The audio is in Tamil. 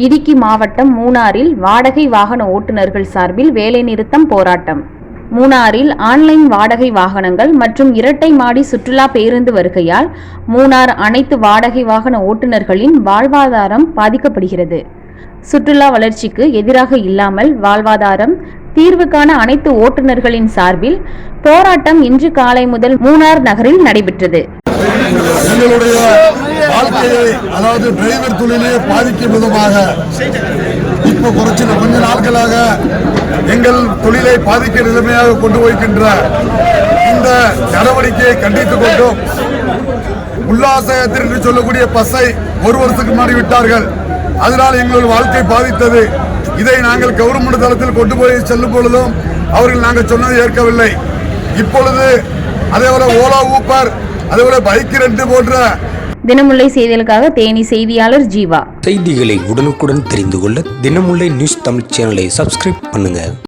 இடுக்கி மாவட்டம் மூணாறில் வாடகை வாகன ஓட்டுநர்கள் சார்பில் வேலைநிறுத்தம் போராட்டம். மூணாறில் ஆன்லைன் வாடகை வாகனங்கள் மற்றும் இரட்டை மாடி சுற்றுலா பேருந்து வருகையால் மூணார் அனைத்து வாடகை வாகன ஓட்டுநர்களின் வாழ்வாதாரம் பாதிக்கப்படுகிறது. சுற்றுலா வளர்ச்சிக்கு எதிராக இல்லாமல் வாழ்வாதாரம் தீர்வுக்கான அனைத்து ஓட்டுநர்களின் சார்பில் போராட்டம் இன்று காலை முதல் மூணார் நகரில் நடைபெற்றது. எங்களுடைய வாழ்க்கையை, அதாவது டிரைவர் தொழிலை பாதிக்கும் விதமாக இப்போ கொஞ்ச நாட்களாக எங்கள் தொழிலை பாதிக்க நிலைமையாக கொண்டு போய்கின்ற இந்த நடவடிக்கையை கண்டித்துக் கொண்டும், உல்லாசத்தில் என்று சொல்லக்கூடிய பஸ்ஸை 1 வருஷத்துக்கு முன்னாடி விட்டார்கள். அதனால் எங்களுடைய வாழ்க்கை பாதித்தது. இதை நாங்கள் கவர்மெண்ட் தளத்தில் கொண்டு போய் செல்லும் பொழுதும் அவர்கள் நாங்கள் சொன்னதை ஏற்கவில்லை. இப்பொழுது அதேபோல ஓலா, ஊப்பர், அதேபோல பைக் ரெண்ட் போன்ற தினமுல்லை செய்திகளுக்காக தேனி செய்தியாளர் ஜீவா. செய்திகளை உடனுக்குடன் தெரிந்து கொள்ள தினமுல்லை நியூஸ் தமிழ் சேனலை சப்ஸ்கிரைப் பண்ணுங்க.